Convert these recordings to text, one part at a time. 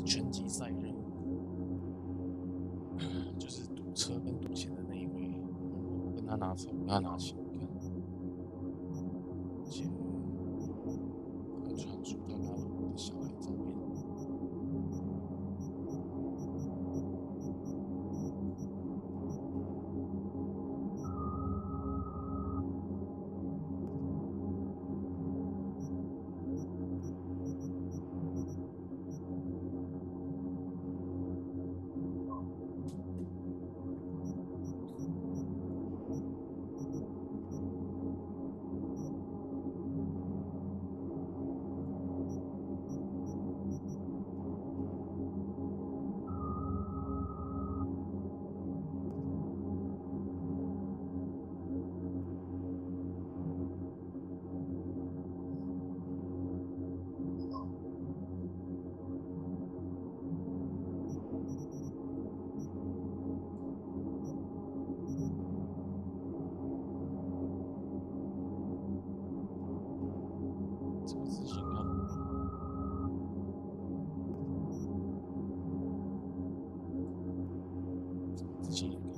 拳击赛任务，就是赌车跟赌钱的那一位，跟他拿车，跟他拿钱，看，而且还传出他跟他老婆的小孩照片。这个之前看过，之前也看过。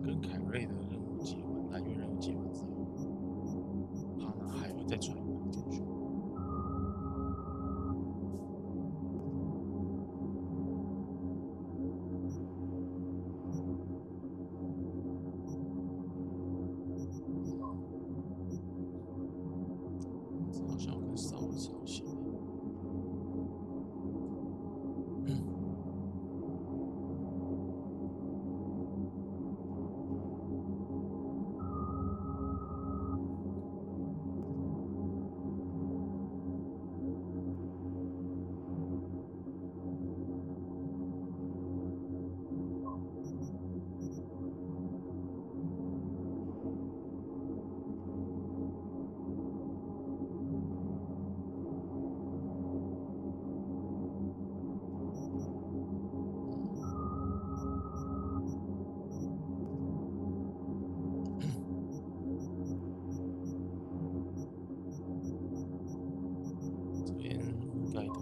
跟凯瑞的任务结完，单元任务结完之后，他呢还会再传一封简讯。好像跟稍微抄袭的。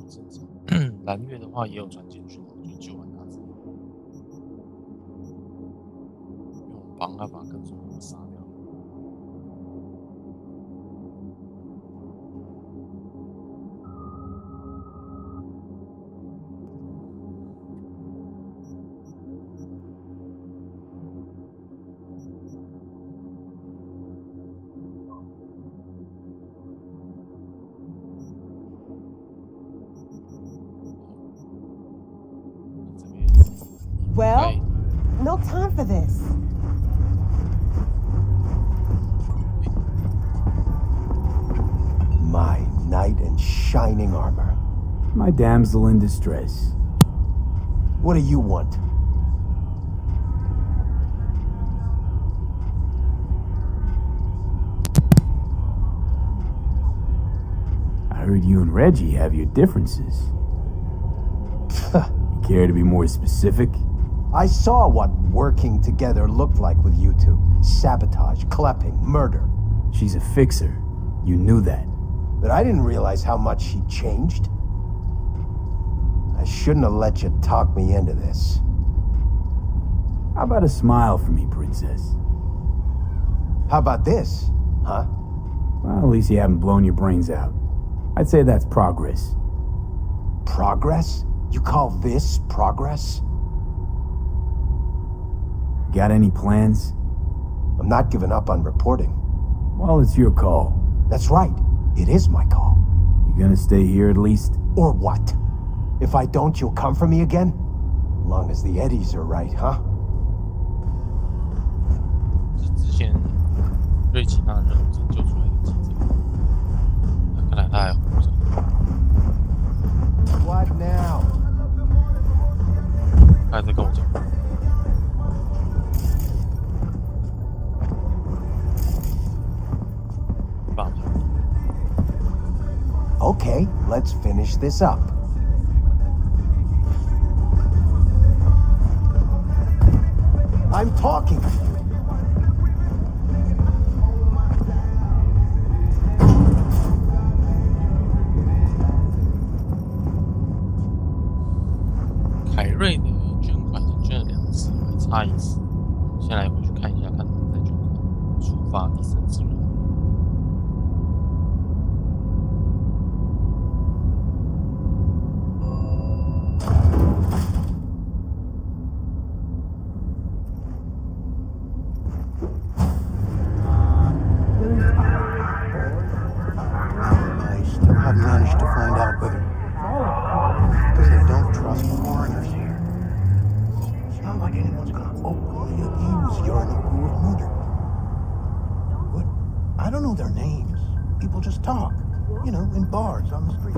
正常。蓝月的话也有传简讯，就救完他之后，用帮他把跟踪魔杀掉。Well, no time for this. My knight in shining armor. My damsel in distress. What do you want? I heard you and Reggie have your differences. You care to be more specific? I saw what working together looked like with you two. Sabotage, clepping, murder. She's a fixer. You knew that. But I didn't realize how much she changed. I shouldn't have let you talk me into this. How about a smile for me, princess? How about this, huh? Well, at least you haven't blown your brains out. I'd say that's progress. Progress? You call this progress? Got any plans? I'm not giving up on reporting. Well, it's your call. That's right. It is my call. You gonna stay here at least? Or what? If I don't, you'll come for me again? Long as the eddies are right, huh? 是之前瑞奇那任务拯救出来的记者，看来他还活着。What now? 他还在跟我讲话。Okay, let's finish this up. I'm talking to you. 凯瑞的捐款人捐了2次，还差1次。先来回去看一下，看能不能再捐款，触发第3次任务。I still haven't managed to find out whether because they don't trust foreigners here. It's not like anyone's gonna openly accuse Yorinobu of murder. What? I don't know their names. People just talk, you know, in bars on the street.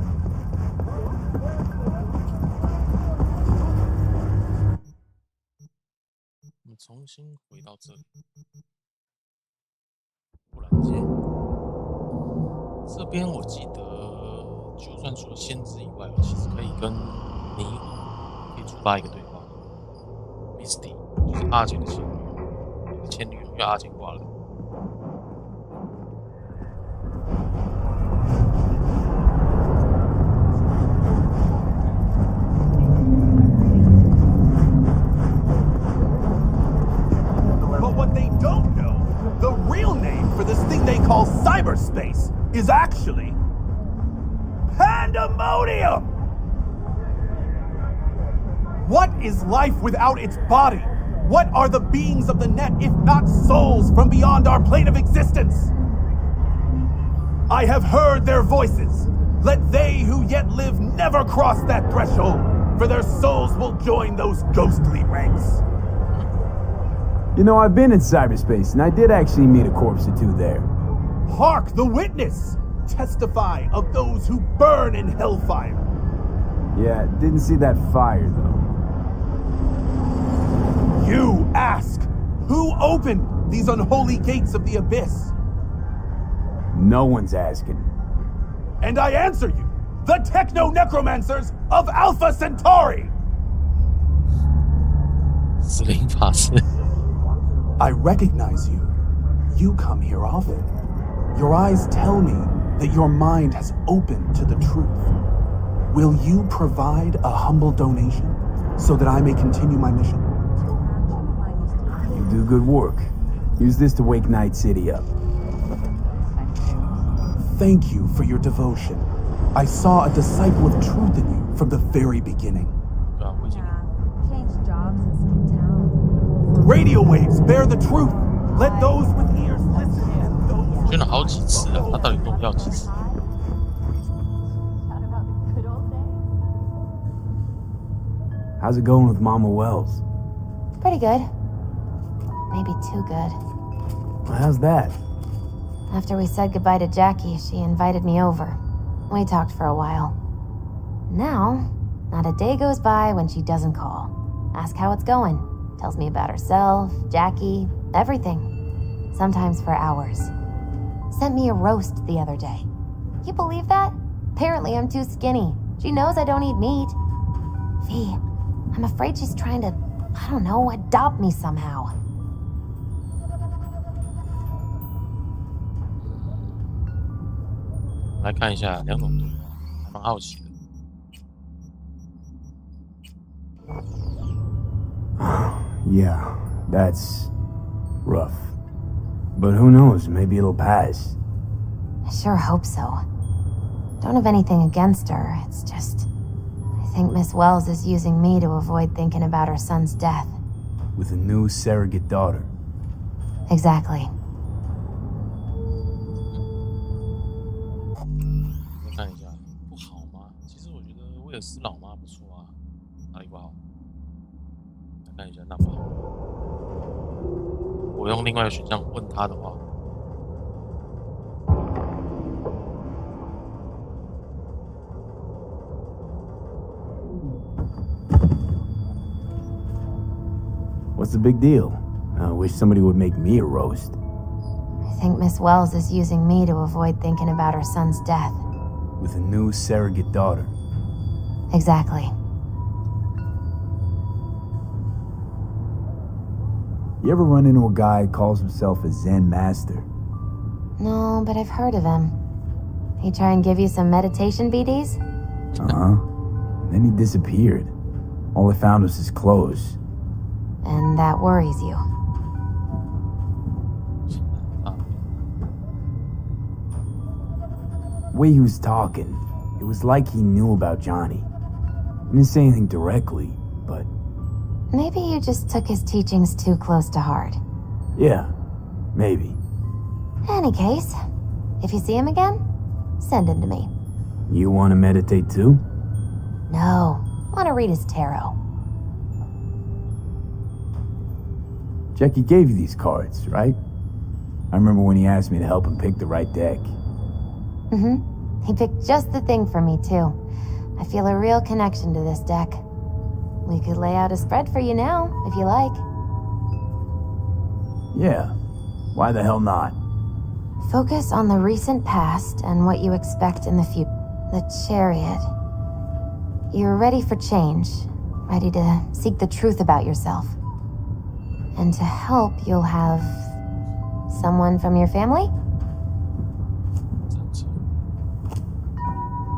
我们重新回到这里，不然街这边，我记得就算除了先知以外，其实可以跟尼尔可以触发一个对话 ，Misty 就是阿简的前女友，前女友因为阿简挂了。But what they don't know, the real name for this thing they call cyberspace is actually pandemonium! What is life without its body? What are the beings of the net if not souls from beyond our plane of existence? I have heard their voices. Let they who yet live never cross that threshold, for their souls will join those ghostly ranks. You know, I've been in cyberspace, and I did actually meet a corpse or two there. Hark the witness! Testify of those who burn in hellfire. Yeah, didn't see that fire, though. You ask, who opened these unholy gates of the abyss? No one's asking. And I answer you, the techno-necromancers of Alpha Centauri! 死灵法师。 I recognize you. You come here often. Your eyes tell me that your mind has opened to the truth. Will you provide a humble donation so that I may continue my mission? You do good work. Use this to wake Night City up. Thank you for your devotion. I saw a disciple of truth in you from the very beginning. 对啊，我已经 Change jobs and skip town. Radio waves bear the truth. Let those with ears listen and those 捐了好几次了，他到底跟我要几次？ Chat about the good old days. How's it going with Mama Wells? Pretty good. Maybe too good. Well, how's that? After we said goodbye to Jackie, she invited me over. We talked for a while. Now, not a day goes by when she doesn't call. Ask how it's going. Tells me about herself, Jackie, everything. Sometimes for hours. Sent me a roast the other day. You believe that? Apparently I'm too skinny. She knows I don't eat meat. V, I'm afraid she's trying to, I don't know, adopt me somehow. 来看一下2种对话，还蛮好奇的。 Yeah, that's rough. But who knows, maybe it'll pass. I sure hope so. Don't have anything against her, it's just... I think Miss Wells is using me to avoid thinking about her son's death. With a new surrogate daughter. Exactly. 再看一下，不好吗？其实我觉得威尔斯老妈不错啊，哪里不好？再看一下，那不好。我用另外一个选项问他的话， What's the big deal? I wish somebody would make me a roast. I think Miss Wells is using me to avoid thinking about her son's death. With a new surrogate daughter. Exactly. You ever run into a guy who calls himself a Zen master? No, but I've heard of him. He try and give you some meditation BDs? Uh-huh. Then he disappeared. All I found was his clothes. And that worries you. The way he was talking, it was like he knew about Johnny. He didn't say anything directly, but... Maybe you just took his teachings too close to heart. Yeah, maybe. Any case, if you see him again, send him to me. You want to meditate too? No, want to read his tarot. Jackie gave you these cards, right? I remember when he asked me to help him pick the right deck. Mm-hmm. He picked just the thing for me, too. I feel a real connection to this deck. We could lay out a spread for you now, if you like. Yeah, why the hell not? Focus on the recent past and what you expect in the future. The Chariot. You're ready for change, ready to seek the truth about yourself. And to help, you'll have someone from your family?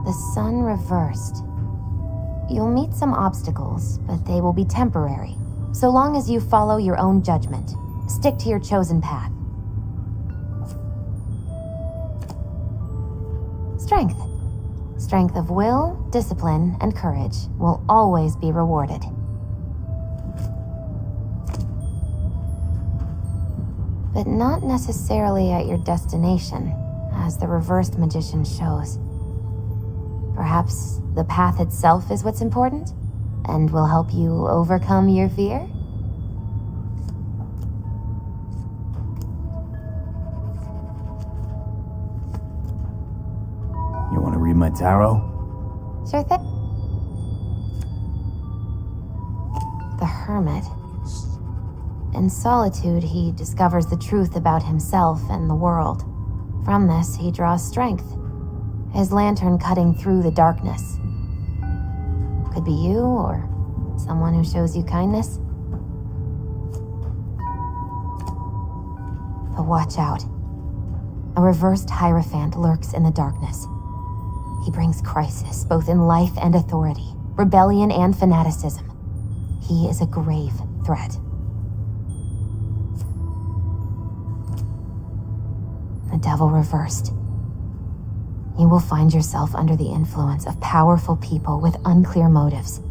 The sun reversed. You'll meet some obstacles, but they will be temporary, so long as you follow your own judgment. Stick to your chosen path. Strength. Strength of will, discipline, and courage will always be rewarded. But not necessarily at your destination, as the reversed magician shows. Perhaps the path itself is what's important, and will help you overcome your fear? You want to read my tarot? Sure thing. The Hermit. In solitude, he discovers the truth about himself and the world. From this, he draws strength, his lantern cutting through the darkness. Could be you, or someone who shows you kindness. But watch out. A reversed Hierophant lurks in the darkness. He brings crisis, both in life and authority, rebellion and fanaticism. He is a grave threat. The devil reversed. You will find yourself under the influence of powerful people with unclear motives.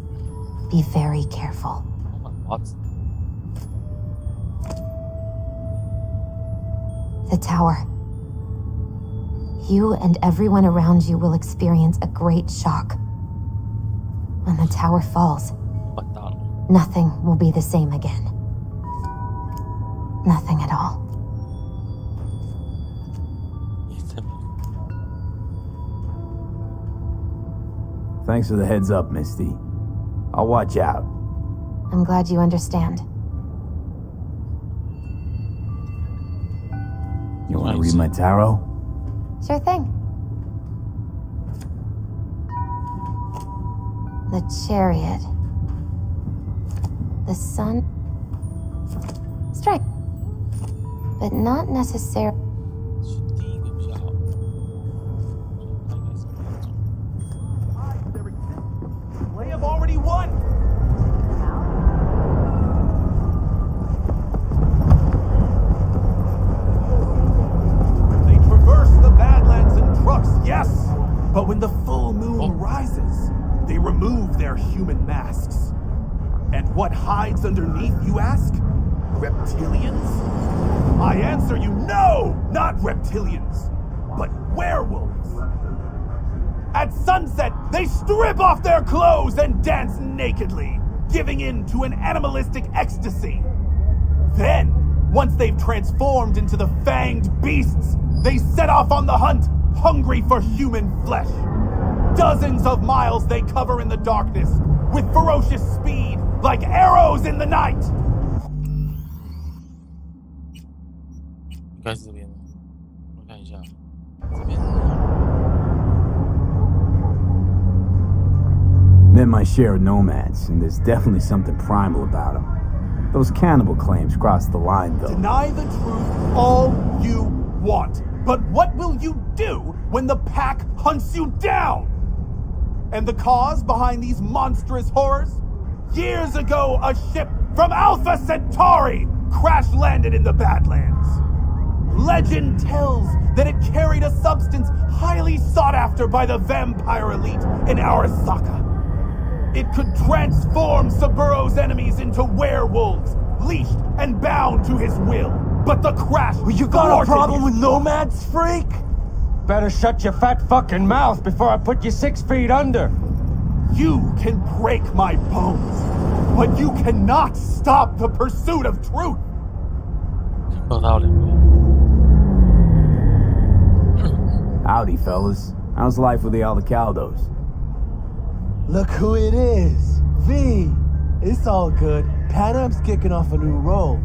Be very careful. What? The tower. You and everyone around you will experience a great shock. When the tower falls, nothing will be the same again. Nothing at all. Thanks for the heads up, Misty. I'll watch out. I'm glad you understand. You want to read my tarot? Sure thing. The Chariot. The sun. Strike. But not necessarily. They have already won! They traverse the Badlands in trucks, yes! But when the full moon rises, they remove their human masks. And what hides underneath, you ask? Reptilians? I answer you, no! Not reptilians, but werewolves! At sunset, they strip off their clothes and dance nakedly, giving in to an animalistic ecstasy. Then, once they've transformed into the fanged beasts, they set off on the hunt, hungry for human flesh. Dozens of miles they cover in the darkness, with ferocious speed, like arrows in the night. 应该是这边，我看一下，这边。 Met my share of nomads, and there's definitely something primal about them. Those cannibal claims crossed the line, though. Deny the truth all you want. But what will you do when the pack hunts you down? And the cause behind these monstrous horrors? Years ago, a ship from Alpha Centauri crash-landed in the Badlands. Legend tells that it carried a substance highly sought after by the vampire elite in Arasaka. It could transform Saburo's enemies into werewolves, leashed and bound to his will. But the crash... You got a problem with nomads, freak? Better shut your fat fucking mouth before I put you 6 feet under. You can break my bones, but you cannot stop the pursuit of truth. 看到两位。 Howdy, fellas. How's life with the Aldecaldos? Look who it is. V. It's all good. Panam's kicking off a new role.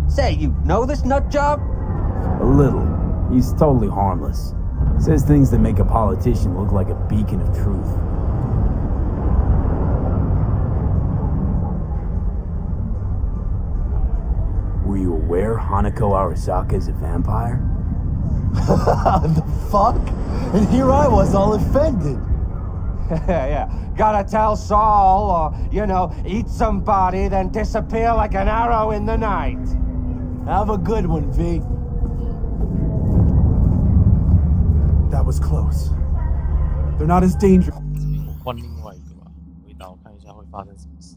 Say, you know this nut job? A little. He's totally harmless. Says things that make a politician look like a beacon of truth. Were you aware Hanako Arasaka is a vampire? The fuck? And here I was all offended. Yeah, gotta tell Saul, or, you know, eat somebody, then disappear like an arrow in the night. Have a good one, V. That was close. They're not as dangerous. 我换另外一个吧，回答我看一下会发生什么事。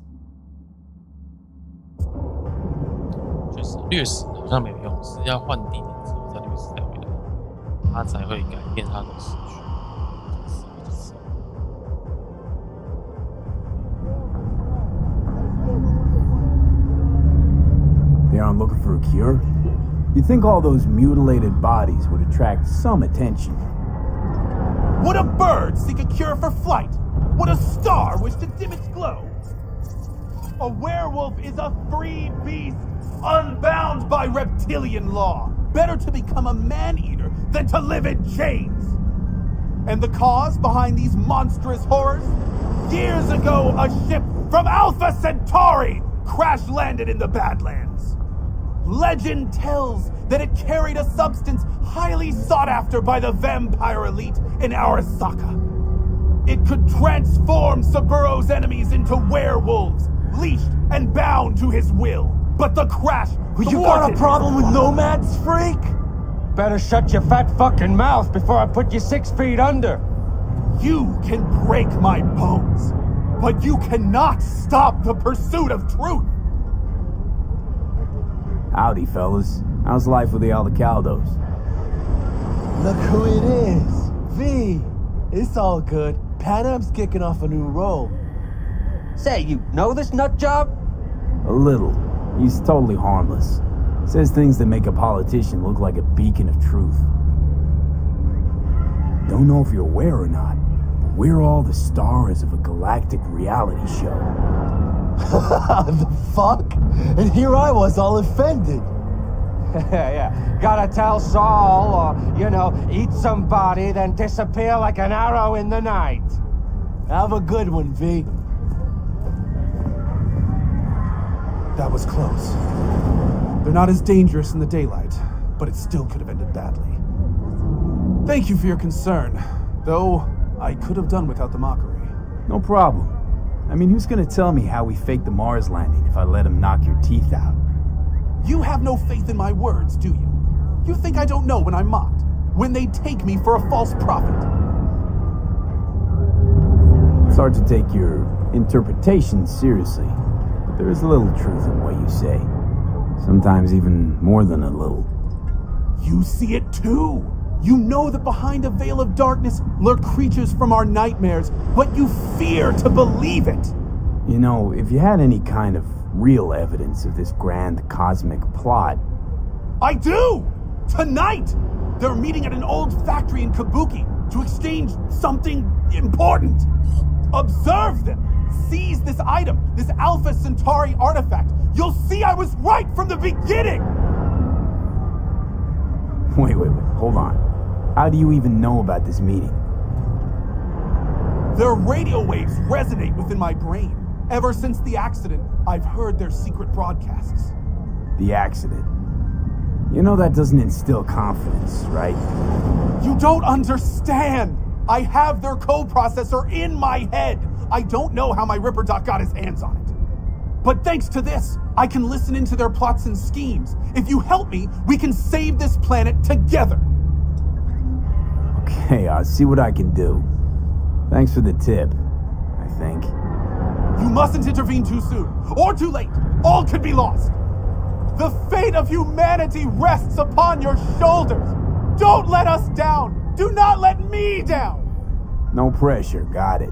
确实，掠食好像没有用，是要换地点之后再掠食再回来，它才会改变它的时序。 They aren't looking for a cure? You'd think all those mutilated bodies would attract some attention. Would a bird seek a cure for flight? Would a star wish to dim its glow? A werewolf is a free beast, unbound by reptilian law. Better to become a man-eater than to live in chains. And the cause behind these monstrous horrors? Years ago, a ship from Alpha Centauri crash-landed in the Badlands. Legend tells that it carried a substance highly sought after by the vampire elite in Arasaka. It could transform Saburo's enemies into werewolves, leashed and bound to his will. But the crash You got a problem with nomads, freak? Better shut your fat fucking mouth before I put you 6 feet under. You can break my bones, but you cannot stop the pursuit of truth. Howdy, fellas. How's life with the Aldecaldos? Look who it is. V. It's all good. Panam's kicking off a new role. Say, you know this nut job? A little. He's totally harmless. Says things that make a politician look like a beacon of truth. Don't know if you're aware or not, but we're all the stars of a galactic reality show. The fuck? And here I was all offended. Yeah, gotta tell Saul, or, you know, eat somebody, then disappear like an arrow in the night. Have a good one, V. That was close. They're not as dangerous in the daylight, but it still could have ended badly. Thank you for your concern, though I could have done without the mockery. No problem. I mean, who's gonna tell me how we faked the Mars landing if I let him knock your teeth out? You have no faith in my words, do you? You think I don't know when I'm mocked, when they take me for a false prophet? It's hard to take your interpretation seriously, but there is a little truth in what you say. Sometimes even more than a little. You see it too! You know that behind a veil of darkness lurk creatures from our nightmares, but you fear to believe it! You know, if you had any kind of real evidence of this grand cosmic plot... I do! Tonight! They're meeting at an old factory in Kabuki to exchange something important! Observe them! Seize this item, this Alpha Centauri artifact! You'll see I was right from the beginning! Wait, hold on. How do you even know about this meeting? Their radio waves resonate within my brain. Ever since the accident, I've heard their secret broadcasts. The accident. You know that doesn't instill confidence, right? You don't understand! I have their code processor in my head! I don't know how my Ripper Doc got his hands on it. But thanks to this, I can listen into their plots and schemes. If you help me, we can save this planet together! Okay, I'll see what I can do. Thanks for the tip, I think. You mustn't intervene too soon, or too late. All could be lost. The fate of humanity rests upon your shoulders. Don't let us down. Do not let me down. No pressure, got it.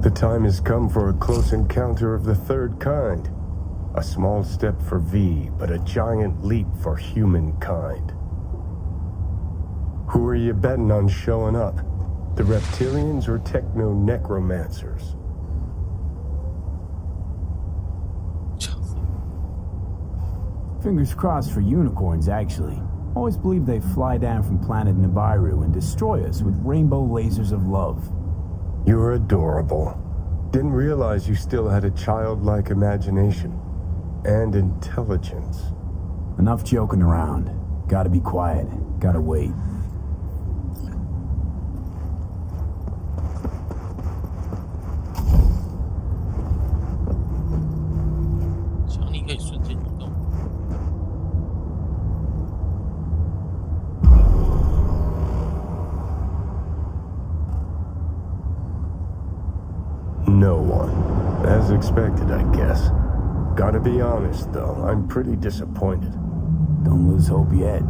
The time has come for a close encounter of the third kind. A small step for V, but a giant leap for humankind. Who are you betting on showing up? The reptilians or techno-necromancers? Fingers crossed for unicorns, actually. Always believed they fly down from planet Nibiru and destroy us with rainbow lasers of love. You're adorable. Didn't realize you still had a childlike imagination. And intelligence. Enough joking around. Gotta be quiet. Gotta wait. No one. As expected, I guess. Gotta be honest, though, I'm pretty disappointed. Don't lose hope yet.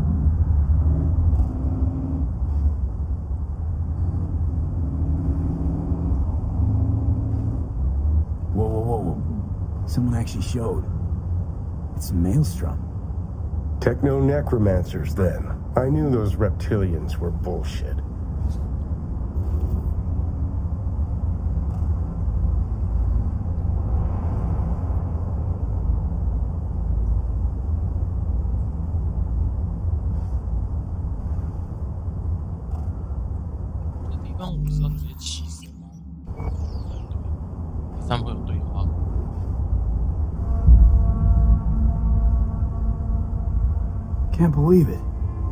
Whoa, whoa, whoa, whoa. Someone actually showed. It's Maelstrom. Techno-necromancers, then. I knew those reptilians were bullshit. Can't believe it.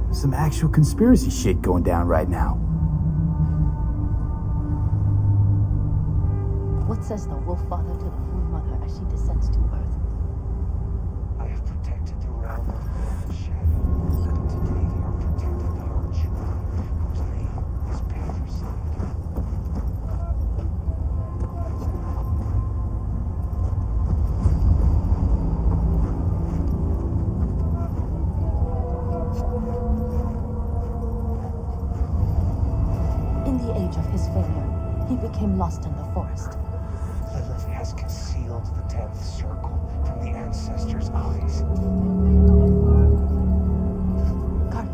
There's some actual conspiracy shit going down right now. What says the Wolf Father to the Moon Mother as she descends to Earth? I have protected the realm of the shadow, and today they are protecting your children, whose name is Patricide. In the age of his failure, he became lost in the forest. Lilith has concealed the 10th circle from the ancestors' eyes. Guard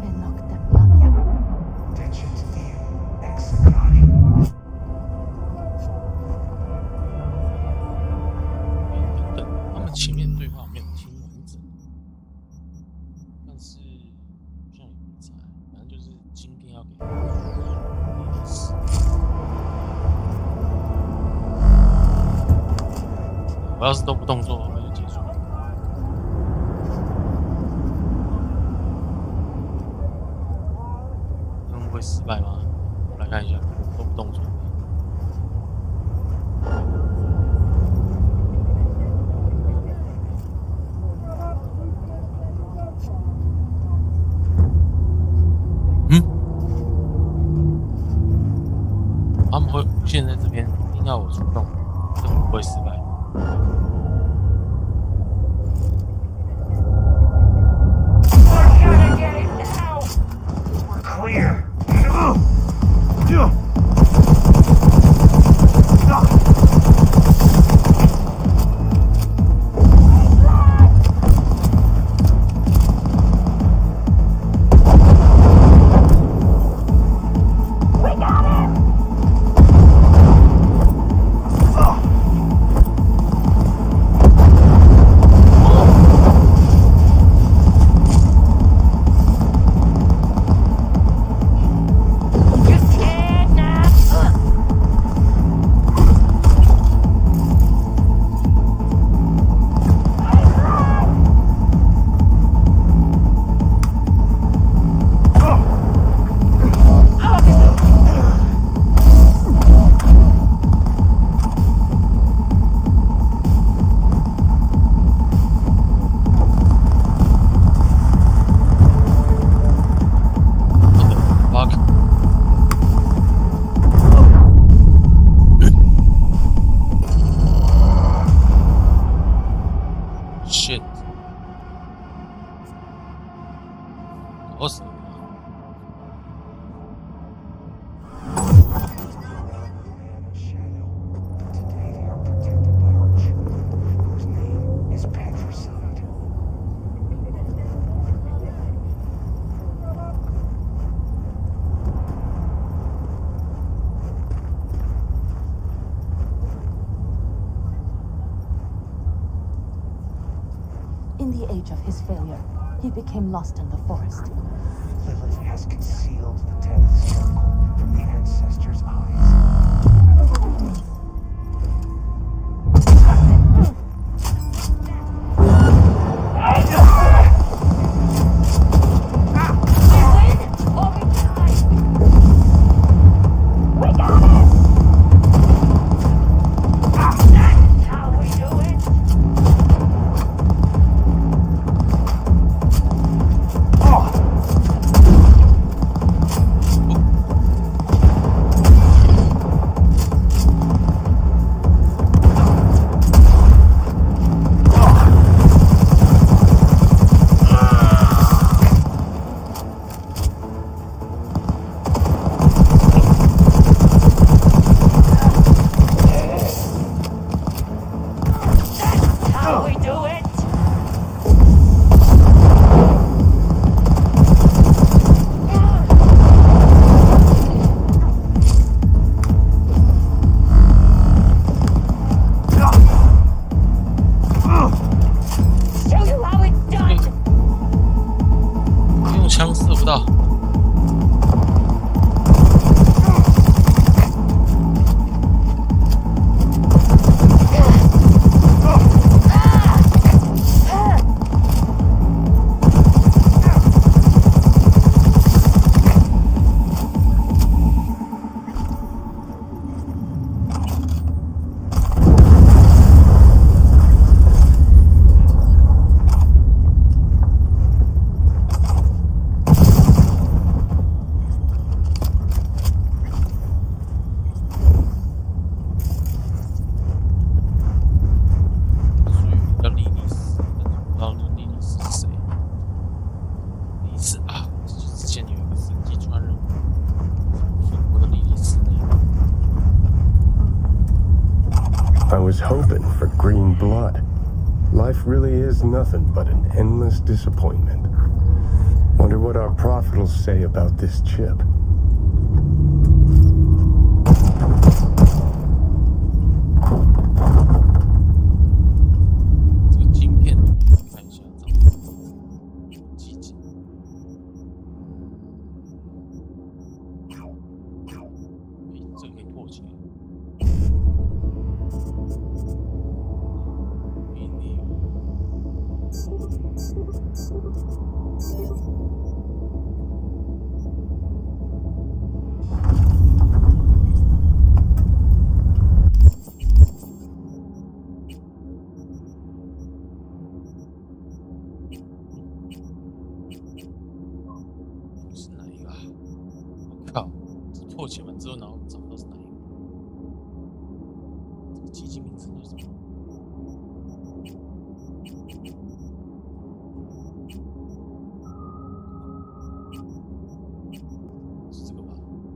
我要是都不动作，会不会就结束了？会失败吗？我来看一下，都不动作。他们会出现在这边，一定要我出动，这不会失败。In the age of his failure, he became lost in the forest. Lilith has concealed the 10th circle from the ancestors' eyes. I was hoping for green blood. Life really is nothing but an endless disappointment. Wonder what our prophet will say about this chip. 写完之后，然后找不到是哪一个。这个机器名称叫什么？是这个吧？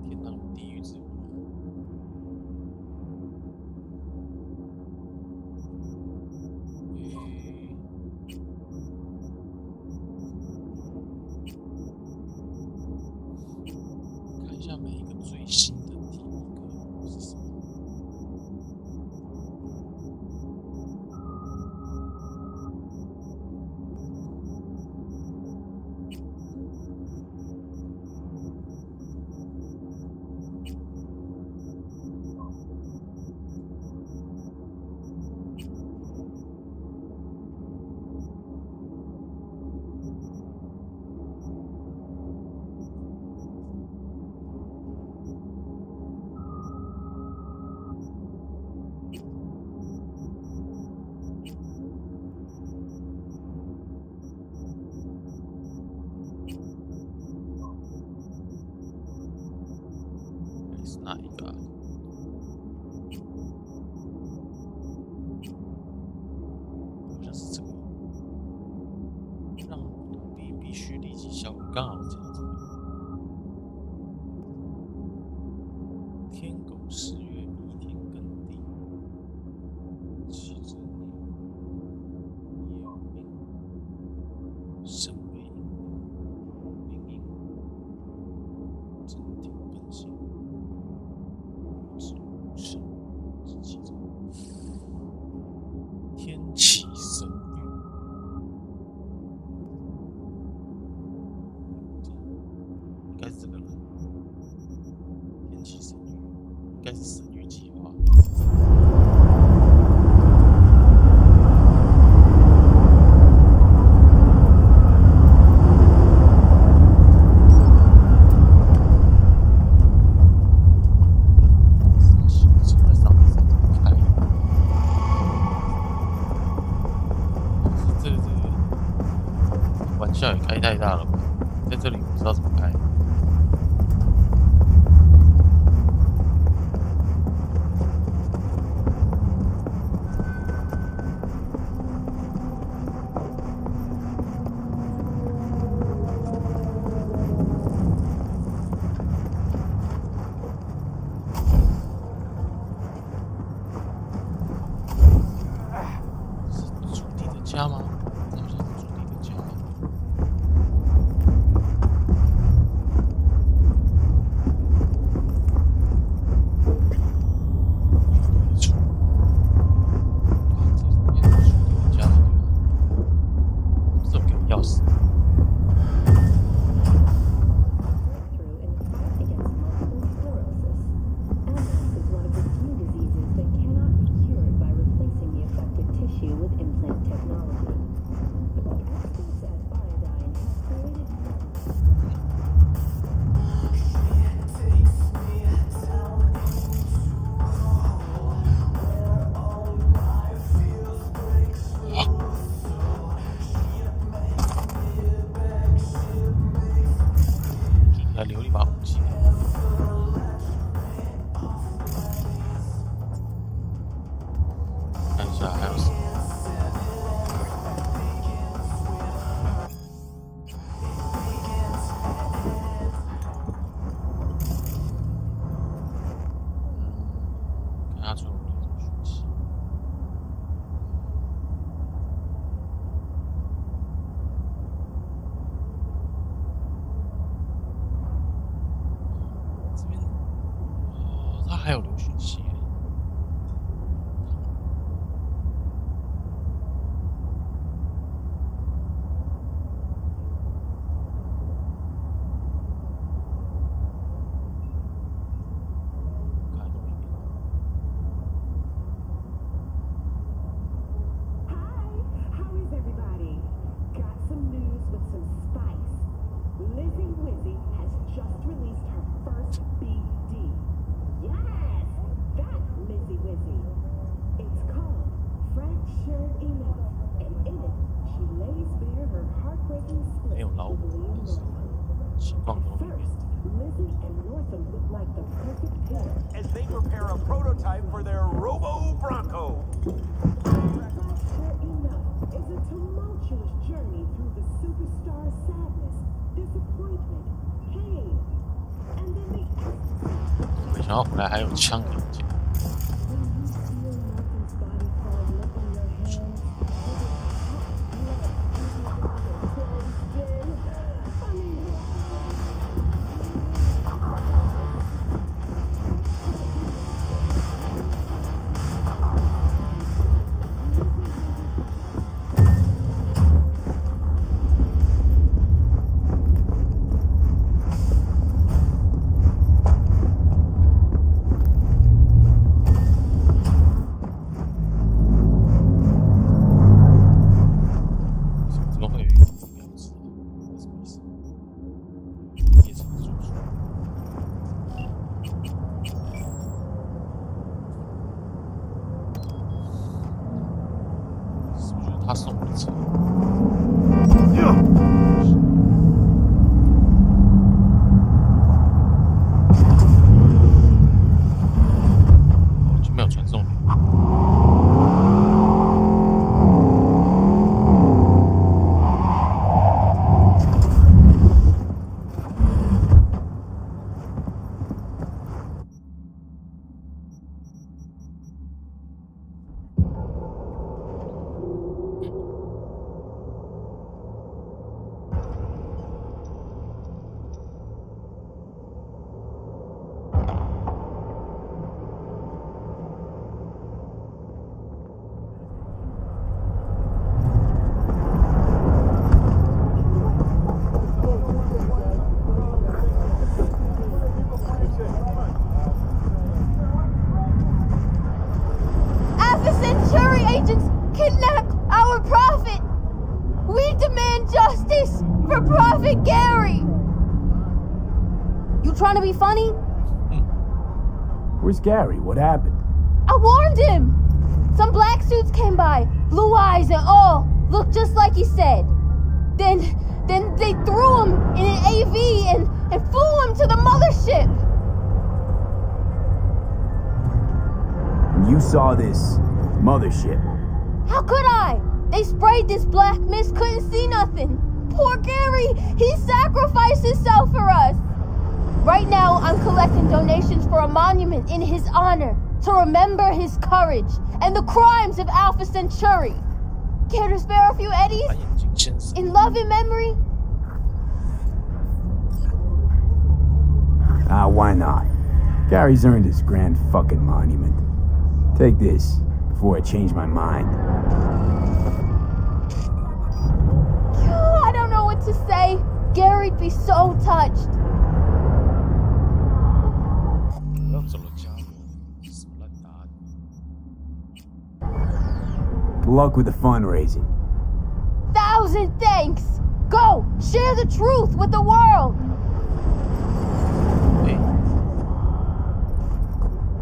天堂地狱之舞。看一下每一个最新的第一个是什么？是哪一个啊？好像是这个，让努力必须立即效果，刚好讲这个。天狗4月弥天耕地，其之年，有命，身为灵应，真挺本性。是其中天启神谕，应该是这个人。天启神谕应该是神谕计划。玩笑也开太大了吧，在这里不知道怎么开。是主题的家吗？好像是主题的家。钥匙。来留一把武器。看一下还有什么。看他最后留什么武器。这边，他还有留讯息。没有老虎，但是情况都 First, Lizzie and Northam look like the perfect pair as they prepare a prototype for their Robo Bronco. Sure enough, it's a tumultuous journey through the superstar's sadness, disappointment, pain, and then the 没想到回来还有枪可以捡。 他送我的车。就没有传送点。Kidnapped our prophet! We demand justice for Prophet Gary! You trying to be funny? Where's Gary? What happened? I warned him! Some black suits came by, blue eyes and all, looked just like he said. Then they threw him in an AV and flew him to the mothership! And you saw this mothership? How could I? They sprayed this black mist, couldn't see nothing. Poor Gary, he sacrificed himself for us. Right now, I'm collecting donations for a monument in his honor to remember his courage and the crimes of Alpha Centauri. Care to spare a few eddies? In love and memory? Why not? Gary's earned his grand fucking monument. Take this before I change my mind. I don't know what to say. Gary'd be so touched. Good luck with the fundraising. 1,000 thanks! Go! Share the truth with the world! Hey.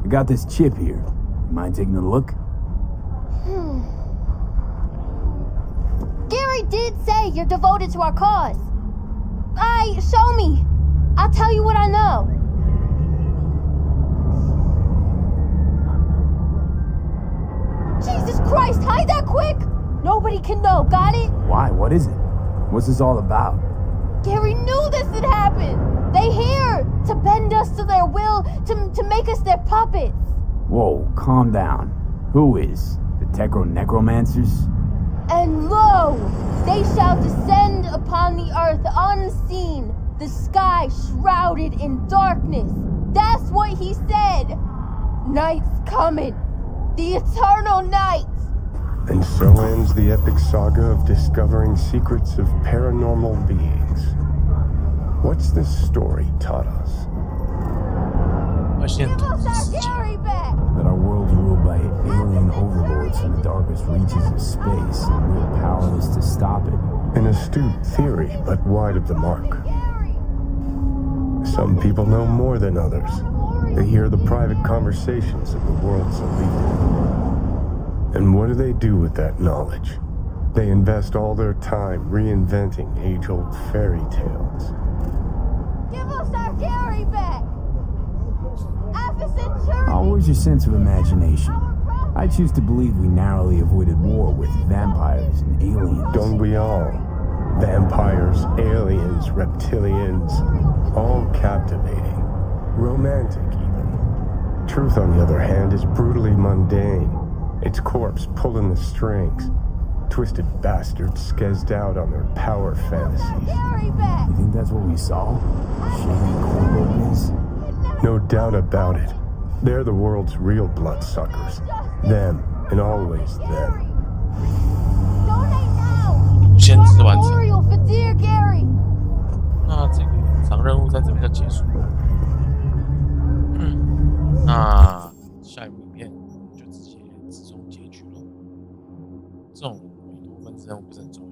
I got this chip here. You mind taking a look? Gary did say you're devoted to our cause. Show me. I'll tell you what I know. Jesus Christ, hide that quick! Nobody can know, got it? Why? What is it? What's this all about? Gary knew this had happened. They here to bend us to their will, to make us their puppets. Whoa, calm down. Who is? The Necromancers? And lo, they shall descend upon the earth unseen, the sky shrouded in darkness. That's what he said. Night's coming, the eternal night. And so ends the epic saga of discovering secrets of paranormal beings. What's this story taught us? Give us our Gary back! That our world's ruled by alien overlords from the darkest reaches of space, and we're powerless to stop it. An astute theory, but wide of the mark. Some people know more than others. They hear the private conversations of the world's elite. And what do they do with that knowledge? They invest all their time reinventing age-old fairy tales. Give us our Gary back! Alpha Centauri! Oh, where's your sense of imagination? I choose to believe we narrowly avoided war with vampires and aliens. Don't we all? Vampires, aliens, reptilians, all captivating. Romantic, even. Truth, on the other hand, is brutally mundane. Its corpse pulling the strings. Twisted bastards skezzed out on their power fantasies. You think that's what we saw? Shady corpo biz? No doubt about it. They're the world's real bloodsuckers. Them, and always them. 先知完成。 Memorial for dear Gary! 那这个隐藏任务在这边就结束了。那下一部影片就直接直冲结局了。这种多分支任务不是很重